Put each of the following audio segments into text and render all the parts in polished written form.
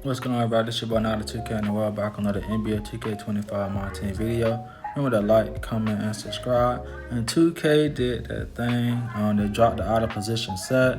What's going on, everybody? This your boy Now the 2K in the world, back on another NBA 2K25 MyTEAM video. Remember to like, comment, and subscribe. And 2K did that thing. They dropped the out of position set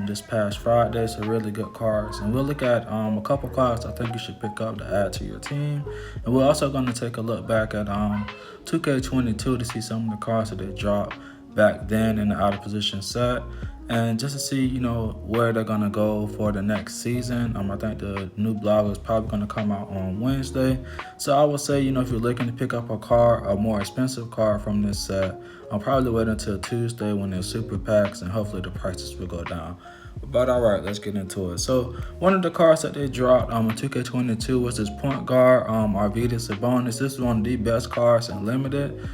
this past Friday, so really good cards. And we'll look at a couple cards I think you should pick up to add to your team. And we're also going to take a look back at 2K22 to see some of the cards that they dropped back then in the out of position set. And just to see, where they're going to go for the next season. I think the new blog is probably going to come out on Wednesday. So I would say, if you're looking to pick up a more expensive car from this set, I'll probably wait until Tuesday when there's super packs and hopefully the prices will go down. But all right, let's get into it. So one of the cards that they dropped in 2K22 was this point guard, Arvydas Sabonis. This is one of the best cards in limited.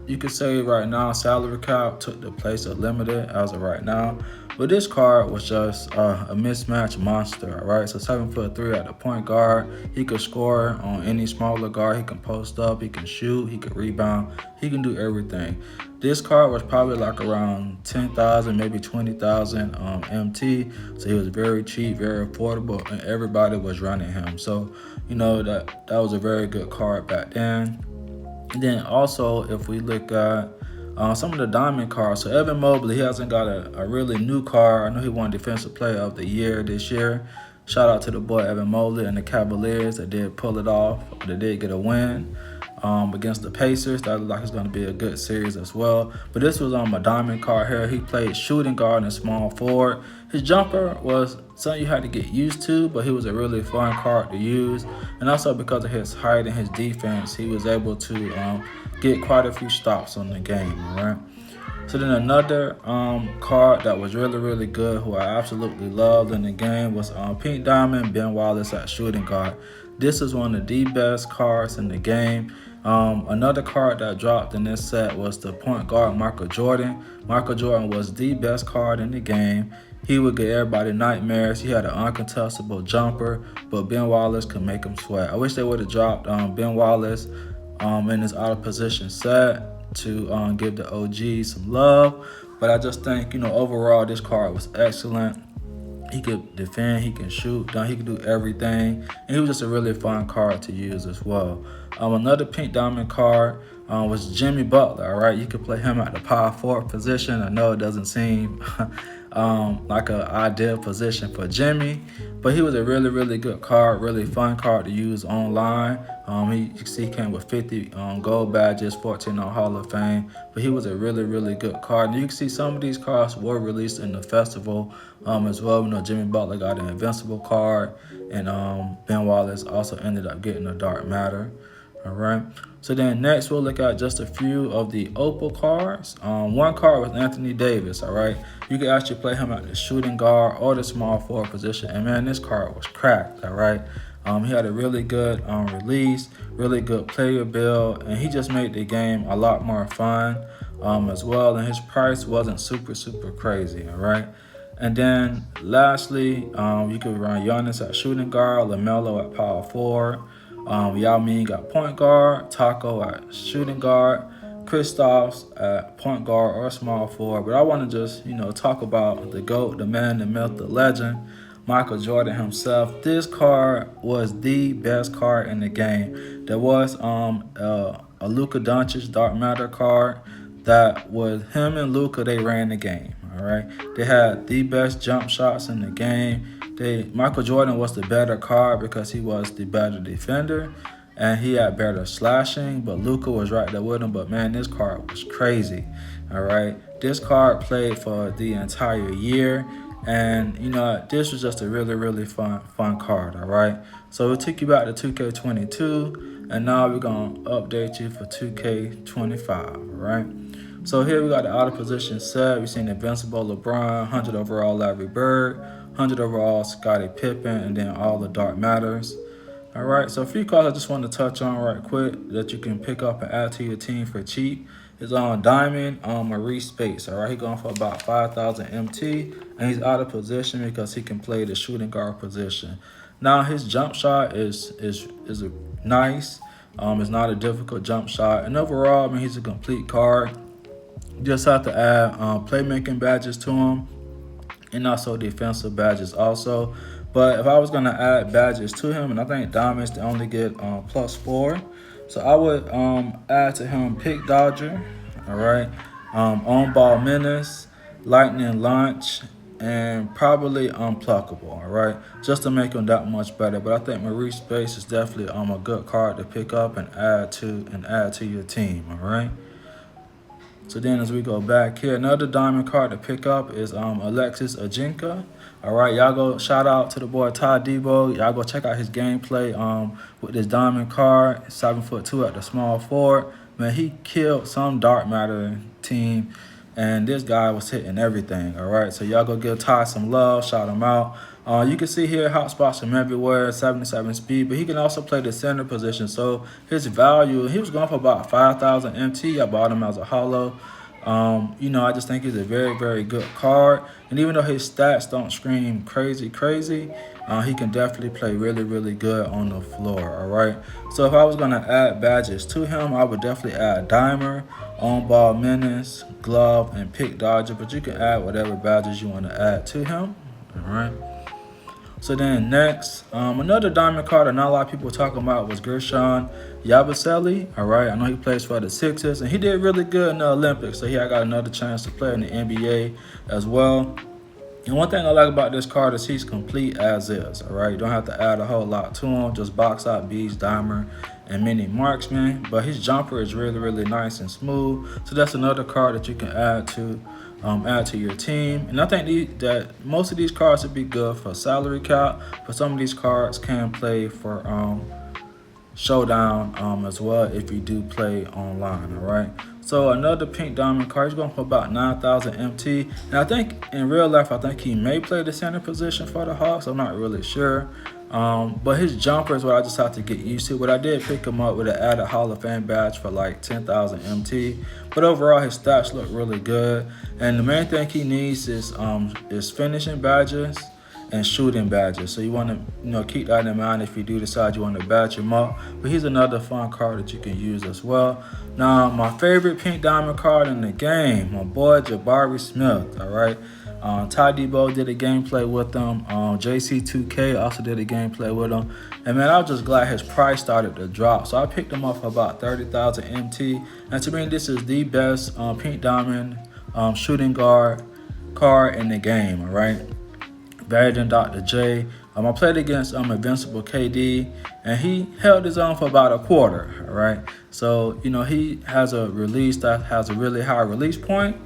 You could say right now salary cap took the place of limited as of right now. But this card was just a mismatch monster, all right? So 7'3" at the point guard. He could score on any smaller guard. He can post up, he can shoot, he can rebound. He can do everything. This card was probably like around 10,000, maybe 20,000 MT. So he was very cheap, very affordable, and everybody was running him. So, that was a very good card back then. And then also, if we look at some of the diamond cards, so Evan Mobley, he hasn't got a really new card. I know he won Defensive Player of the Year this year. Shout out to the boy Evan Mobley and the Cavaliers that did pull it off. They did get a win against the Pacers. That looks like it's going to be a good series as well. But this was a diamond card here. He played shooting guard and small forward. His jumper was something you had to get used to, but he was a really fun card to use. And also because of his height and his defense, he was able to get quite a few stops on the game, all right? So then another card that was really, really good, who I absolutely loved in the game, was Pink Diamond Ben Wallace at shooting guard. This is one of the best cards in the game. Another card that dropped in this set was the point guard Michael Jordan. Michael Jordan was the best card in the game. He would give everybody nightmares. He had an uncontestable jumper, but Ben Wallace could make him sweat. I wish they would have dropped Ben Wallace in his out of position set to give the OG some love. But I just think, overall this card was excellent. He could defend, he can shoot, he could do everything. And he was just a really fun card to use as well. Another pink diamond card was Jimmy Butler, all right? You could play him at the power forward position. I know it doesn't seem like an ideal position for Jimmy, but he was a really, really good card, really fun card to use online. You can see he came with 50 gold badges, 14 on Hall of Fame, but he was a really, really good card. And you can see some of these cards were released in the festival as well. Jimmy Butler got an Invincible card, and Ben Wallace also ended up getting a Dark Matter. All right. So then next we'll look at just a few of the Opal cards. One card was Anthony Davis. All right. You can actually play him at the shooting guard or the small forward position. And man, this card was cracked. All right. He had a really good release, really good player build, and he just made the game a lot more fun as well. And his price wasn't super, super crazy. All right. And then lastly, you could run Giannis at shooting guard, LaMelo at power forward. Yao Ming got point guard, Taco at shooting guard, Kristaps at point guard or small forward. But I want to just, talk about the GOAT, the man, the myth, the legend, Michael Jordan himself. This card was the best card in the game. There was a Luka Doncic Dark Matter card that was him and Luka, they ran the game. All right, they had the best jump shots in the game. Michael Jordan was the better card because he was the better defender and he had better slashing, but Luka was right there with him. But man, this card was crazy. All right, this card played for the entire year, and this was just a really, really fun card. All right, so it took you back to 2K22, and now we're gonna update you for 2K25. All right. So here we got the out of position set. We've seen Invincible LeBron, 100 overall Larry Bird, 100 overall Scottie Pippen, and then all the Dark Matters. All right, so a few cards I just want to touch on right quick that you can pick up and add to your team for cheap is on Diamond, Maurice Spates. All right, he's going for about 5,000 MT, and he's out of position because he can play the shooting guard position. Now his jump shot is nice. It's not a difficult jump shot, and overall, he's a complete card. You just have to add playmaking badges to him. and also defensive badges also. But if I was going to add badges to him, and I think diamonds, they only get +4. So I would add to him Pick Dodger, all right, On Ball Menace, Lightning Launch, and probably Unpluckable, all right, just to make him that much better. But I think Maurice Bates is definitely a good card to pick up and add to your team, all right. So then as we go back here, another diamond card to pick up is Alexis Ajinka. All right, y'all go shout out to the boy Todd Debo. Y'all go check out his gameplay with this diamond card, 7'2" at the small forward. Man, he killed some dark matter team, and this guy was hitting everything. All right, so y'all go give Todd some love, shout him out. You can see here hot spots from everywhere, 77 speed, but he can also play the center position. So his value, he was going for about 5,000 MT. I bought him as a hollow. I just think he's a very, very good card. And even though his stats don't scream crazy, he can definitely play really, really good on the floor, all right? So if I was going to add badges to him, I would definitely add Dimer, On Ball Menace, Glove, and Pick Dodger. But you can add whatever badges you want to add to him, all right? So then next, another diamond card that not a lot of people were talking about was Gershon Yabusele. All right, I know he plays for the Sixers, and he did really good in the Olympics. So I got another chance to play in the NBA as well. And one thing I like about this card is he's complete as is. All right, you don't have to add a whole lot to him. Just box out Beast, Dimer, and Mini Marksman. But his jumper is really, really nice and smooth. So that's another card that you can add to your team. And I think that most of these cards would be good for salary cap, but some of these cards can play for showdown as well if you do play online, all right? So another pink diamond card, he's going for about 9,000 MT. And I think in real life, I think he may play the center position for the Hawks. I'm not really sure. But his jumper is what I just have to get used to. But I did pick him up with an added Hall of Fame badge for like 10,000 MT. But overall, his stats look really good. And the main thing he needs is finishing badges and shooting badges. So you want to keep that in mind if you do decide you want to badge him up. But he's another fun card that you can use as well. Now, my favorite pink diamond card in the game, my boy Jabari Smith, all right? Ty Debo did a gameplay with him. JC2K also did a gameplay with him. And man, I was just glad his price started to drop. So I picked him up for about 30,000 MT. And to me, this is the best pink diamond shooting guard card in the game, all right? Better than Dr. J. I played against Invincible KD, and he held his own for about a quarter, all right? So, he has a release that has a really high release point,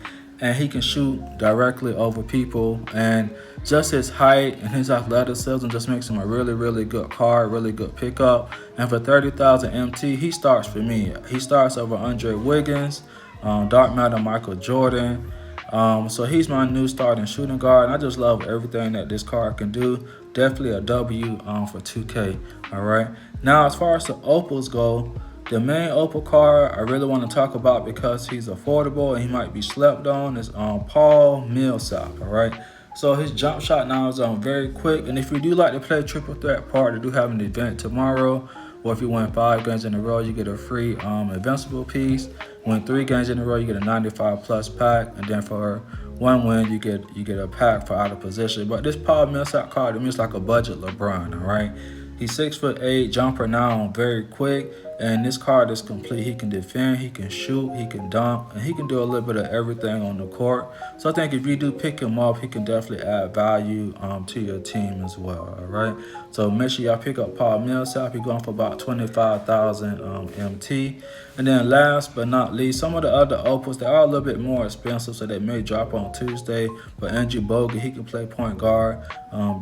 and he can shoot directly over people. And just his height and his athleticism just makes him a really, really good card, really good pickup. And for 30,000 MT, he starts for me. He starts over Andre Wiggins, Dark Matter Michael Jordan. So he's my new starting shooting guard, and I just love everything that this card can do. Definitely a W for 2K, all right? Now, as far as the opals go, the main opal card I really want to talk about because he's affordable and he might be slept on is Paul Millsap, all right? So his jump shot now is very quick, and if you do like to play triple threat part, they do have an event tomorrow. Or if you win 5 games in a row, you get a free Invincible piece. Win 3 games in a row, you get a 95 plus pack, and then for 1 win, you get a pack for out of position. But this Paul Millsap card, to me, it's like a budget LeBron, all right? He's 6'8", jumper now, very quick, and this card is complete. He can defend, he can shoot, he can dunk, and he can do a little bit of everything on the court. So I think if you do pick him up, he can definitely add value to your team as well, all right? So make sure y'all pick up Paul Millsap. He's going for about 25,000 MT. And then last but not least, some of the other opals, they are a little bit more expensive, so they may drop on Tuesday. But Andrew Bogut, he can play point guard.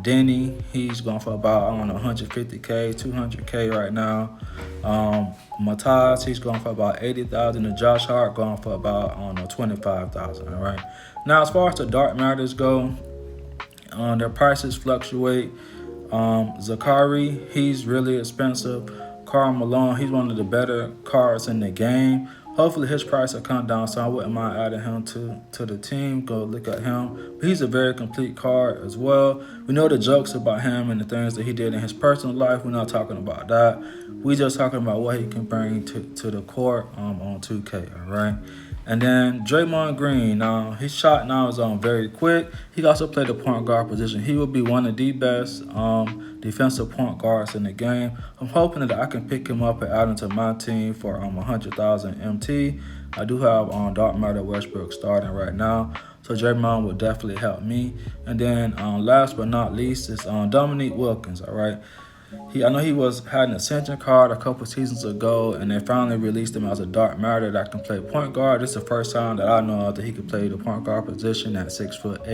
Denny, he's going for about, 150K, 200K right now. Mataz, he's going for about 80,000. And Josh Hart going for about, 25,000, all right? Now, as far as the dark matters go, their prices fluctuate. Zakari, he's really expensive. Karl Malone, he's one of the better cards in the game. Hopefully his price will come down, so I wouldn't mind adding him to the team. Go look at him. But he's a very complete card as well. We know the jokes about him and the things that he did in his personal life. We're not talking about that. We're just talking about what he can bring to the court on 2K, all right? And then Draymond Green, his shot now is very quick. He also played the point guard position. He will be one of the best defensive point guards in the game. I'm hoping that I can pick him up and add him to my team for 100,000 MT. I do have Dark Matter Westbrook starting right now, so Draymond will definitely help me. And then last but not least is Dominique Wilkins. All right. I know he had an ascension card a couple seasons ago, and they finally released him as a dark matter that can play point guard. This is the first time that I know of that he could play the point guard position at 6'8".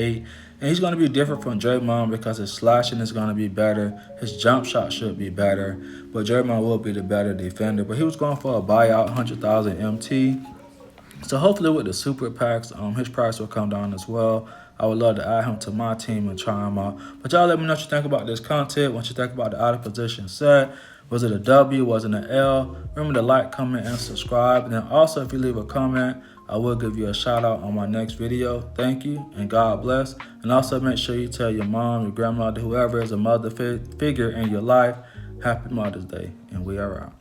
And he's going to be different from Draymond because his slashing is going to be better. His jump shot should be better, but Draymond will be the better defender. But he was going for a buyout, 100,000 MT. So hopefully with the super packs, his price will come down as well. I would love to add him to my team and try him out. But y'all let me know what you think about this content, what you think about the out of position set. Was it a W? Was it an L? Remember to like, comment, and subscribe. And then also, if you leave a comment, I will give you a shout out on my next video. Thank you, and God bless. And also make sure you tell your mom, your grandmother, whoever is a mother figure in your life, Happy Mother's Day. And we are out.